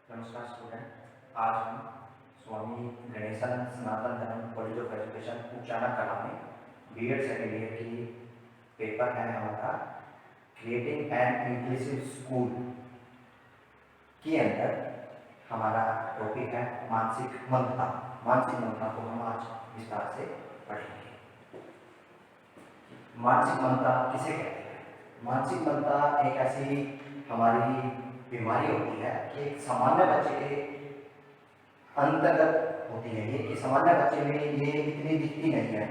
नमस्कार स्टूडेंट, आज हम स्वामी गणेशानंद सनातन धर्म कॉलेज ऑफ एजुकेशन उचाना कला में बीएड सेकेंड ईयर की पेपर है हमारा क्रिएटिंग एन इंक्लूसिव स्कूल के अंदर हमारा टॉपिक है मानसिक मंदता। मानसिक मंदता को हम आज विस्तार से पढ़ेंगे। मानसिक मंदता किसे कहते हैं? मानसिक मंदता एक ऐसी हमारी बीमारी होती है कि एक सामान्य बच्चे के अंतर्गत होती है। ये कि सामान्य बच्चे में ये इतनी दिखती नहीं है।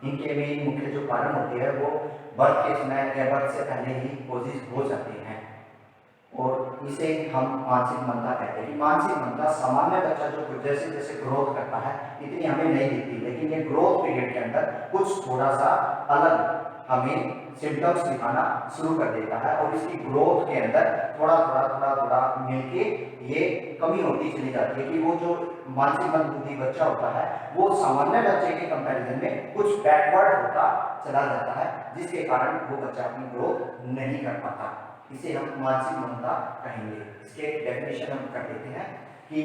इनके में मुख्य जो कारण होते हैं वो बर्थ के समय या बर्थ से पहले ही कोशिश हो जाते हैं और इसे हम मानसिक मंदता कहते हैं। कि मानसिक मंदता सामान्य बच्चा जो जैसे जैसे ग्रोथ करता है इतनी हमें नहीं दिखती, लेकिन ये ग्रोथ पीरियड के अंदर कुछ थोड़ा सा अलग हमें सिम्टम्स दिखाना शुरू कर देता है और इसकी ग्रोथ के अंदर थोड़ा थोड़ा मिलके ये कमी होती चली जाती है। कि वो जो मानसिक मंदबुद्धि बच्चा होता है वो सामान्य बच्चे के कंपैरिजन में कुछ बैकवर्ड होता चला जाता है, जिसके कारण वो बच्चा अपनी ग्रोथ नहीं कर पाता। इसे हम मानसिक मंदता कहेंगे। इसके डेफिनेशन हम कर देते हैं कि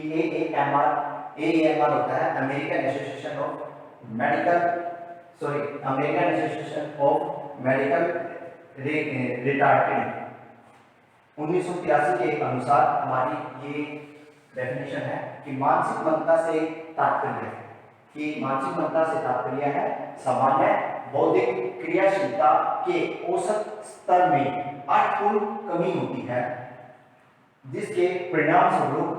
AAMR होता है American association of medical retarded. 1983 के अनुसार हमारी ये डेफिनेशन है कि मानसिक मंदता से तात्पर्य है कि मानसिक मंदता से तात्पर्य है सामान्य बौद्धिक क्रियाशीलता के औसत स्तर में अर्थपूर्ण कमी होती है, जिसके परिणाम स्वरूप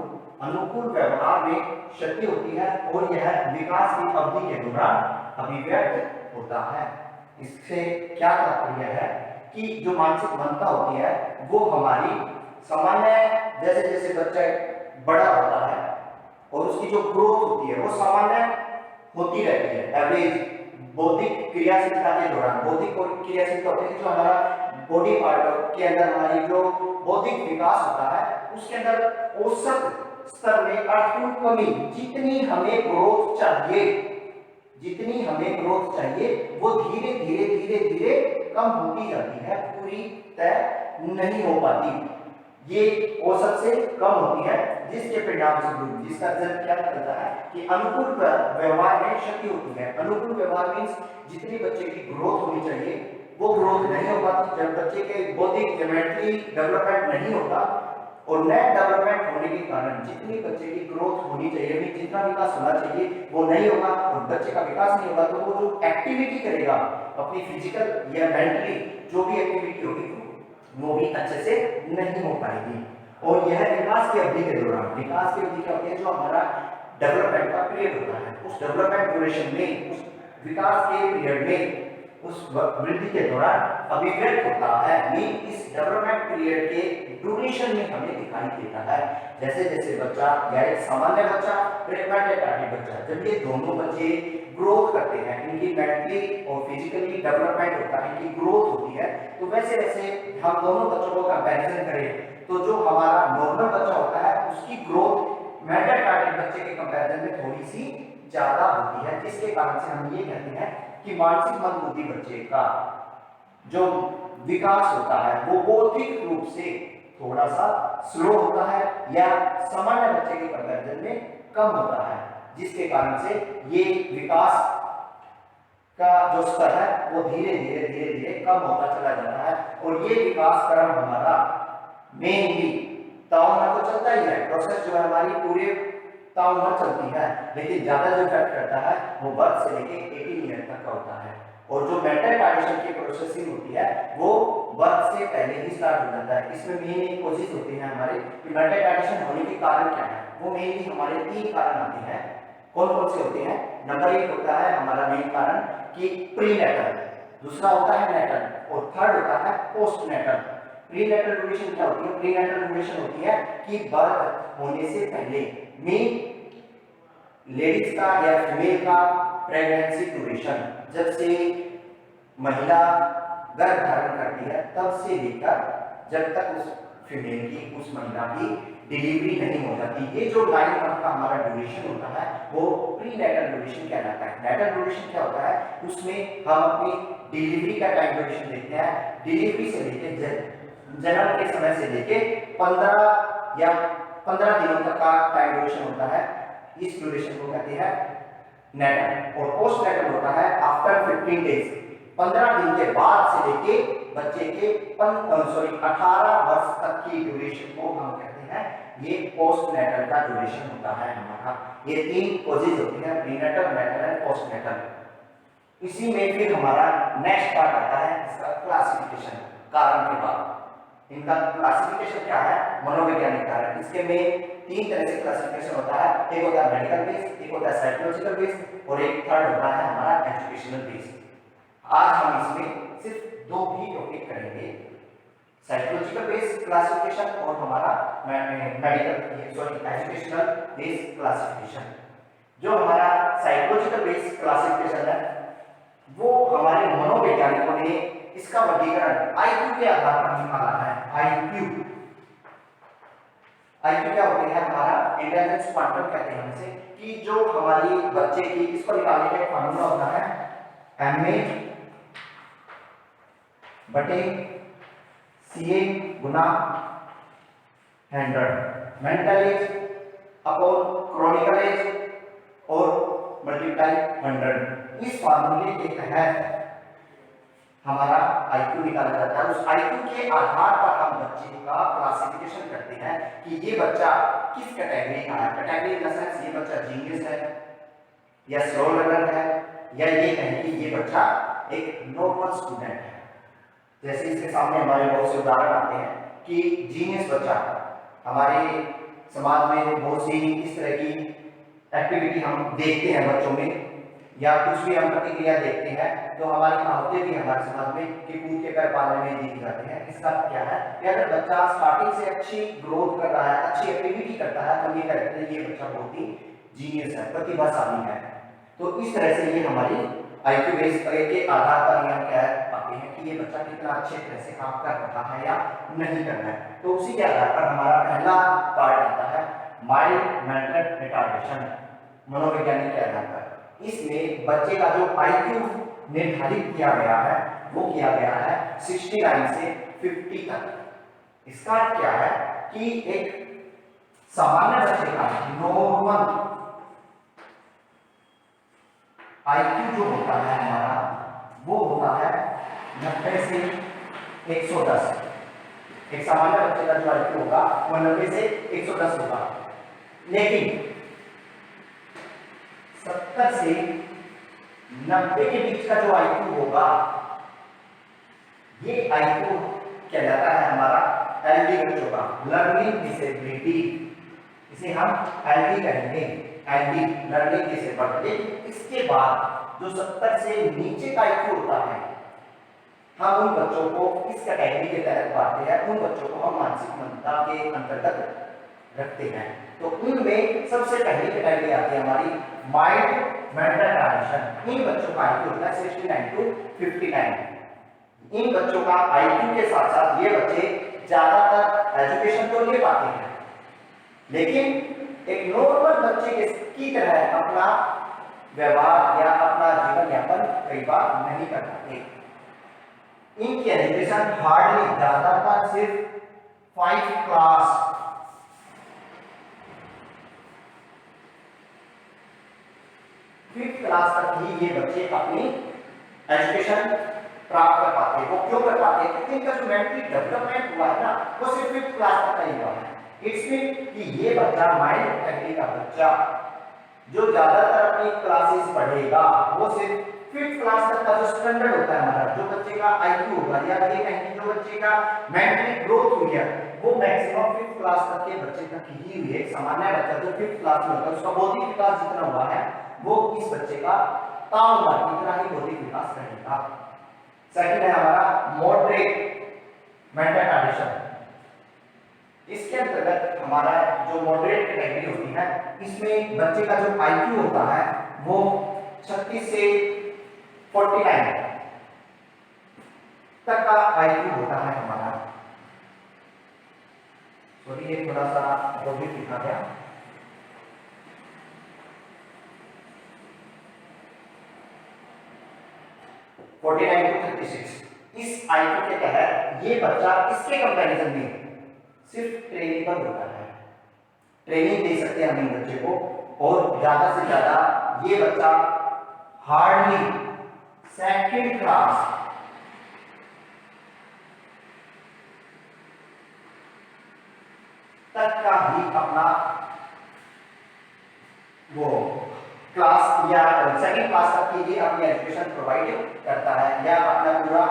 अनुकूल व्यवहार में क्षति होती है और यह विकास की अवधि के दौरान अभिव्यक्त होता है। इससे क्या तात्पर्य है कि जो मानसिक मंदता होती है वो हमारी सामान्य जैसे जैसे बच्चा बड़ा होता है और उसकी जो ग्रोथ होती है वो सामान्य होती रहती है। एवरेज बौद्धिक क्रियाशीलता के दौरान बौद्धिक और क्रियाशीलता होती है जो हमारा बॉडी पार्ट के अंदर हमारी जो बौद्धिक विकास होता है उसके अंदर औसत स्तर में अर्थपूर्ण कमी जितनी हमें ग्रोथ चाहिए वो धीरे धीरे कम होती जाती है, पूरी तय नहीं हो पाती। ये औसत से कम होती है, जिसके परिणाम स्वरूप जिसका रिजल्ट क्या निकलता है कि अनुकूल व्यवहार में क्षति होती है। अनुकूल व्यवहार मीन्स जितनी बच्चे की ग्रोथ होनी चाहिए वो ग्रोथ नहीं हो पाती। जब बच्चे के बौद्धिक मेंटली डेवलपमेंट नहीं होता और नेट डेवलपमेंट होने के कारण जितनी बच्चे की ग्रोथ होनी चाहिए, जितना विकास होना चाहिए वो नहीं होगा और बच्चे का विकास नहीं होगा तो वो जो एक्टिविटी करेगा अपनी फिजिकल या मेंटली जो भी एक्टिविटी होगी वो भी अच्छे से नहीं हो पाएगी। और यह विकास की अवधि के दौरान, विकास की अवधि क्या होती है जो हमारा डेवलपमेंट का पीरियड होता है, उस डेवलपमेंट ड्यूरेशन में, उस विकास के पीरियड में, उस वृद्धि के दौरान अभिव्यक्त होता है। इस डेवलपमेंट पीरियड के ड्यूरेशन में हमें दिखाई देता है। जैसे जैसे बच्चा या एक सामान्य बच्चा और एक मेंटली बच्चा, जब ये दोनों बच्चे ग्रोथ करते हैं, इनकी मेंटली और फिजिकली डेवलपमेंट होता है, इनकी ग्रोथ होती है, तो वैसे वैसे हम दोनों बच्चों को कंपैरिजन करें तो जो हमारा नॉर्मल बच्चा होता है उसकी ग्रोथ मेंटली बच्चे के कंपैरिजन में थोड़ी सी ज्यादा होती है, जिसके कारण से हम ये कहते हैं कि मानसिक मंदबुद्धि बच्चे का जो विकास होता है वो बौद्धिक रूप से थोड़ा सा स्लो होता है या सामान्य बच्चे के कंपैरिजन में कम होता है, जिसके कारण से ये विकास का जो स्तर है वो धीरे धीरे कम होता चला जाता है। और ये विकास क्रम हमारा मेनली ताउम्र तो चलता ही है, प्रोसेस जो है हमारी पूरे ताउम्र चलती है, लेकिन ज्यादा जो इफेक्ट करता है वो बर्थ से लेके 18 ईयर तक का होता है। और जो मेंटल रिटार्डेशन की प्रोसेसिंग होती है वो बर्थ से पहले ही स्टार्ट हो जाता है। इसमें मेन एक कोशिश होती है हमारे कि मेंटल रिटार्डेशन होने के कारण क्या है, वो मेनली हमारे 3 कारण आते हैं। कौन कौन से होते हैं? नंबर 1 होता है हमारा मेन कारण कि प्रीनेटल, दूसरा होता है नेटल और थर्ड होता है पोस्टनेटल। प्रीनेटल ड्यूरेशन क्या होती है? प्रीनेटल ड्यूरेशन होती है कि बर्थ होने से पहले में लेडीज का या फीमेल का प्रेगनेंसी ड्यूरेशन, जब से महिला गर्भ धारण करती है तब से लेकर जब तक उस फीमेल की, उस महिला की डिलीवरी नहीं हो जाती, ये जो 9 मंथ का हमारा ड्यूरेशन होता है वो प्रीनेटल ड्यूरेशन कहलाता है। नेटल ड्यूरेशन क्या होता है? उसमें हम अपनी डिलीवरी का टाइम ड्यूरेशन देखते हैं। डिलीवरी से लेके जन्म के समय से लेके 15 या 15 दिनों तक का टाइम ड्यूरेशन होता है, इस ड्यूरेशन को कहते हैं नेटल। और पोस्ट नेटल होता है आफ्टर 15 डेज, 15 दिन के बाद से लेके बच्चे के 18 वर्ष तक की ड्यूरेशन को हम कहते हैं ये पोस्ट नेटल का ड्यूरेशन होता है हमारा। ये 3 कोजेज होती हैं, prenatal, natal and post natal. इसी में फिर हमारा नेक्स्ट पार्ट आता है इसका क्लासिफिकेशन, कारण के बाद। इनका क्लासिफिकेशन क्या है? मनोवैज्ञानिक कारण। इसके में 3 तरह से क्लासिफिकेशन होता है, एक होता है मेडिकल बेस, एक होता है साइकोलॉजिकल बेस और एक थर्ड होता है हमारा एजुकेशनल बेस। आज हम इसमें सिर्फ 2 ही टॉपिक करेंगे, साइकोलॉजिकल बेस क्लासिफिकेशन और हमारा एजुकेशनल बेस क्लासिफिकेशन। जो हमारा साइकोलॉजिकल बेस क्लासिफिकेशन है वो हमारे मनोवैज्ञानिकों ने इसका वर्गीकरण आईक्यू के आधार पर निकाला है। आईक्यू क्या होती है? हमारा इंटेलिजेंस क्वांटम कहते हैं इसे, कि जो हमारी बच्चे की, इसको निकालने का फार्मूला होता है MA बटे CA गुना 100, mental age upon chronical age और मल्टीप्लाई 100। इस फार्मूले के तहत हमारा आईक्यू निकाला जाता है। उस आईक्यू के आधार पर हम बच्चे का क्लासिफिकेशन करते हैं कि ये बच्चा किस कैटेगरी का है। कैटेगरी इन द सेंस ये बच्चा जीनियस है या स्लो लर्नर है, या ये कहें कि ये बच्चा एक नॉर्मल स्टूडेंट है। जैसे इसके सामने हमारे बहुत से उदाहरण आते हैं कि जीनियस बच्चा, हमारे समाज में बहुत सी इस तरह की एक्टिविटी हम देखते हैं बच्चों में, या कुछ भी हम प्रतिक्रिया देखते हैं तो हमारी कहावतें भी हमारे समाज में कि कूद के पैर पालने में दिख जाते हैं। इसका क्या है कि अगर बच्चा स्टार्टिंग से अच्छी ग्रोथ कर रहा है, अच्छी एक्टिविटी करता है, तो ये कहते हैं ये बच्चा बहुत ही जीनियस है, प्रतिभाशाली है। तो इस तरह से ये हमारी आईक्यू बेस के आधार पर हम क्या पाते हैं कि ये बच्चा कितना अच्छे तरह से काम कर रहा है या नहीं कर रहा है। तो उसी के आधार पर हमारा पहला पार्ट आता है माइल्ड मेंटल रिटार्डेशन, मनोवैज्ञानिक के आधार पर। इसमें बच्चे का जो आईक्यू निर्धारित किया गया है वो किया गया है 69 से 50 तक। इसका क्या है कि एक सामान्य बच्चे का नॉर्मल आईक्यू जो होता है हमारा वो होता है 90 से 110। एक सामान्य बच्चे का जो आईक्यू होगा वो 90 से 110 होगा, लेकिन 70 से 90 के बीच का जो आईक्यू होगा ये आईक्यू कहलाता है हमारा एलडी बच्चों का, लर्निंग डिसेबिलिटी। इसे हम एलडी कहेंगे, एलडी लर्निंग डिसेबिलिटी। इसके बाद जो 70 से नीचे का आईक्यू होता है हम उन बच्चों को इस कैटेगरी के तहत बांटते हैं, उन बच्चों को हम मानसिक मंदता के अंतर्गत रखते हैं। तो उनमें सबसे पहली कैटेगरी आती है हमारी माइल्ड मेंटल रिटार्डेशन। इन बच्चों का आईक्यू होता है 69 टू 59। इन बच्चों का आईक्यू के साथ साथ ये बच्चे ज्यादातर एजुकेशन तो ले पाते हैं, लेकिन एक नॉर्मल बच्चे की तरह अपना व्यवहार या अपना जीवन यापन कई बार नहीं कर पाते। इनकी एजुकेशन हार्डली ज्यादातर सिर्फ 5 क्लास, 5th क्लास तक ही ये बच्चे अपनी एजुकेशन प्राप्त कर पाते हैं। वो क्यों कर पाते हैं? क्योंकि इनका जो मेंटली डेवलपमेंट हुआ है ना वो सिर्फ 5th क्लास तक ही हुआ है। इसमें कि ये बच्चा माइल्ड कैटेगरी का बच्चा जो ज्यादातर अपनी क्लासेस पढ़ेगा वो सिर्फ 5th क्लास तक का जो स्टैंडर्ड होता है हमारा, जो बच्चे का आईक्यू होगा या ये कहेंगे जो बच्चे का मेंटली ग्रोथ हुई है वो मैक्सिमम 5th क्लास तक के बच्चे तक ही हुई है। सामान्य बच्चा जो 5th क्लास में होता है उसका बौद्धिक विकास जितना हुआ है वो इस बच्चे का ताउम्र इतना ही बौद्धिक विकास रहेगा। सेकंड है हमारा मॉडरेट मेंटल रिटार्डेशन। इसके अंतर्गत हमारा जो मॉडरेट कैटेगरी होती है इसमें बच्चे का जो आईक्यू होता है वो 36 से 49 तक का आईक्यू होता है हमारा। सॉरी ये थोड़ा सा बौद्धिक लिखा गया। इस आईक्यू के तहत ये बच्चा इसके कंपैरिजन में सिर्फ ट्रेनेबल होता है। ट्रेनिंग दे सकते हैं हम इन बच्चे को, और ज्यादा से ज्यादा ये बच्चा हार्डली सेकंड क्लास तक का ही अपना वो क्लास या सेकंड क्लास तक के लिए अपनी एजुकेशन प्रोवाइड करता है, या अपना पूरा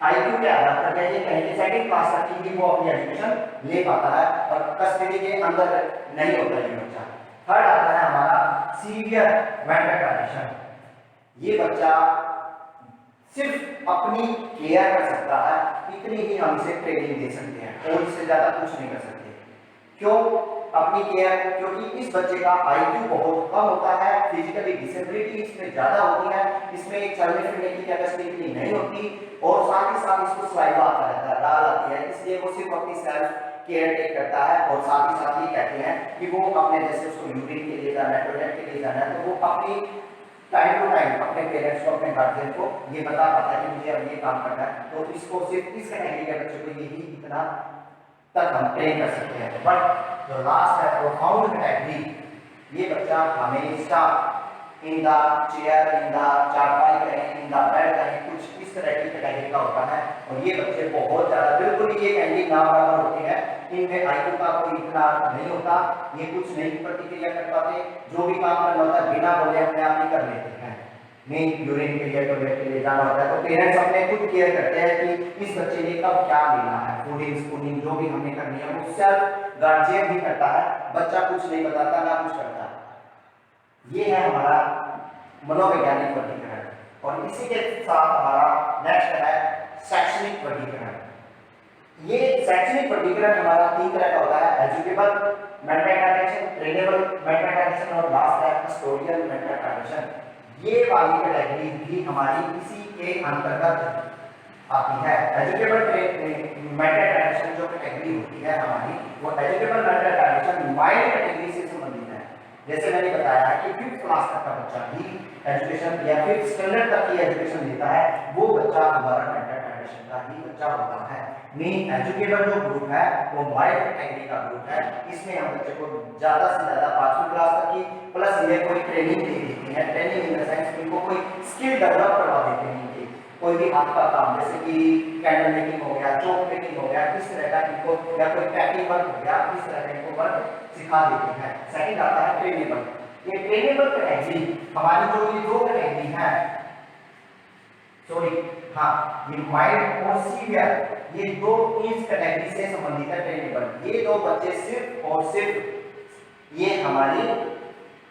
आईक्यू के आधार पर ये कहेंगे सेकंड क्लास तक की भी वो अपनी एजुकेशन ले पाता है और कस्टडी के अंदर नहीं होता ये बच्चा। थर्ड आता है हमारा सीवियर मेंटल कंडीशन। ये बच्चा सिर्फ अपनी केयर कर सकता है, इतनी ही हम इसे ट्रेनिंग दे सकते हैं और इससे ज्यादा कुछ नहीं कर सकते। क्यों अपनी केयर? क्योंकि इस बच्चे का आईक्यू बहुत कम होता है, फिजिकली डिसेबिलिटी इसमें ज्यादा होती है, इसमें चलने फिरने की कैपेसिटी इतनी नहीं होती, और साथ ही साथ इसको स्लाइवा आता रहता है, लाल आती है, इसलिए वो सिर्फ अपनी सेल्फ केयर टेक करता है। और साथ ही साथ ये कहते हैं कि वो अपने जैसे उसको यूरिन के लिए जाना है, टॉयलेट के लिए जाना है, तो वो अपनी टाइम टू टाइम अपने पेरेंट्स को, अपने गार्जियन को ये बता पाता है कि मुझे अब ये काम करना है। तो इसको सिर्फ इस कैटेगरी के बच्चे को यही इतना तक हम ट्रेन कर सकते हैं। बट जो लास्ट है प्रोफाउंड कैटेगरी, ये बच्चा हमेशा in the chair, in the चारपाई कहें, इन द बेड कहें, कुछ इस तरह की कैटेगरी का होता है। और ये बच्चे बहुत ज्यादा बिल्कुल ये कैटेगरी ना बराबर होते हैं, इनमें आईक्यू का कोई इतना नहीं होता, ये कुछ नहीं प्रतिक्रिया कर पाते, जो भी काम करना होता है बिना बोले अपने आप ही कर लेते हैं। नहीं यूरिन के लिए, टॉयलेट के लिए जाना होता है तो पेरेंट्स अपने खुद केयर करते हैं कि इस बच्चे ने कब क्या लेना है, फूडिंग स्पूनिंग जो भी हमने करनी है वो सेल्फ गार्जियन ही करता है, बच्चा कुछ नहीं बताता ना कुछ करता। ये है हमारा मनोवैज्ञानिक वर्गीकरण। और इसी के साथ हमारा नेक्स्ट है शैक्षणिक वर्गीकरण। ये शैक्षणिक वर्गीकरण हमारा 3 तरह का होता है, educable mental retardation, trainable mental retardation और लास्ट है कस्टोडियल मेंटल रिटार्डेशन। ये वाली कैटेगरी भी हमारी इसी के अंतर्गत आती है। एजुकेबल मेंटल रिटार्डेशन जो कैटेगरी होती है हमारी, वो एजुकेबल मेंटल रिटार्डेशन माइल्ड कैटेगरी से संबंधित है। जैसे मैंने बताया कि 5th क्लास तक का बच्चा ही एजुकेशन या 5th स्टैंडर्ड तक की एजुकेशन लेता है, वो बच्चा हमारा मेंटल रिटार्डेशन का ही बच्चा होता है। मीन एजुकेबल जो ग्रुप है वो माइल्ड कैटेगरी का ग्रुप है, इसमें हम बच्चे को ज्यादा से ज्यादा 5वीं क्लास तक की प्लस ये कोई ट्रेनिंग दे देती है, ट्रेनिंग इन द सेंस इनको कोई स्किल डेवलप करवा देते हैं, इनकी कोई भी हाथ का काम जैसे कि कैंडल मेकिंग हो गया, चौक मेकिंग हो गया, इस तरह का इनको, या कोई पैकिंग वर्क हो गया, इस तरह का इनको वर्क सिखा देते हैं। सेकंड आता है ट्रेनेबल। ये ट्रेनेबल कैटेगरी हमारी जो ये 2 कैटेगरी है, सॉरी हाँ, ये माइल्ड और सीवियर, ये 2 इस कैटेगरी से संबंधित है ट्रेनेबल। ये 2 बच्चे सिर्फ और सिर्फ ये हमारी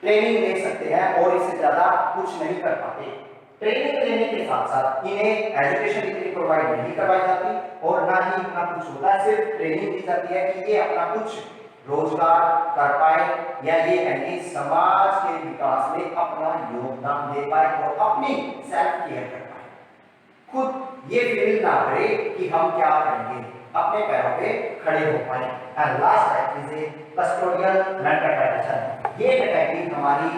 ट्रेनिंग ले सकते हैं और इससे ज्यादा कुछ नहीं कर पाते। ट्रेनिंग लेने के साथ साथ इन्हें एजुकेशन इतनी प्रोवाइड नहीं करवाई जाती और ना ही इतना कुछ होता है, सिर्फ ट्रेनिंग दी जाती है कि ये अपना कुछ रोजगार कर पाए या ये कहेंगे समाज के विकास में अपना योगदान दे पाए और अपनी सेल्फ केयर कर पाए, खुद ये फील ना करे कि हम क्या करेंगे, अपने पैरों पे खड़े हो पाए। एंड लास्ट है कस्टोडियल मेंटल रिटार्डेशन। ये कैटेगरी हमारी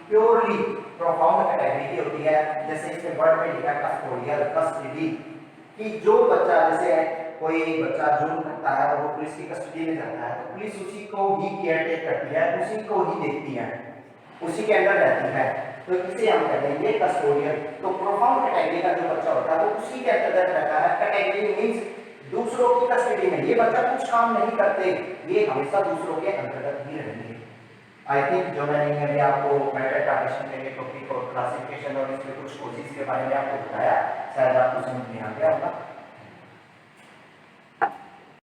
प्योरली प्रोफाउंड कैटेगरी की होती है। जैसे इसमें वर्ड में लिखा है कस्टोडियल, कस्टडी, कि जो बच्चा जैसे कोई बच्चा जुर्म करता है और वो पुलिस की कस्टडी में जाता है तो पुलिस उसी को ही केयर टेक करती है, उसी को ही देखती है, उसी के अंदर रहती है, तो इसे हम कहेंगे कस्टोडियल। तो प्रोफाउंड कैटेगरी का जो बच्चा होता है वो उसी के अंतर्गत रहता है। कैटेगरी मींस दूसरों की कस्टडी में, ये बच्चा कुछ काम नहीं करते, ये हमेशा दूसरों के अंतर्गत ही रहेंगे। आई थिंक जो मैंने अभी आपको मेंटल रिटार्डेशन के लिए टॉपिक और क्लासिफिकेशन और इसमें कुछ कोर्सेज के बारे में आपको बताया, शायद आपको समझ में आ गया होगा।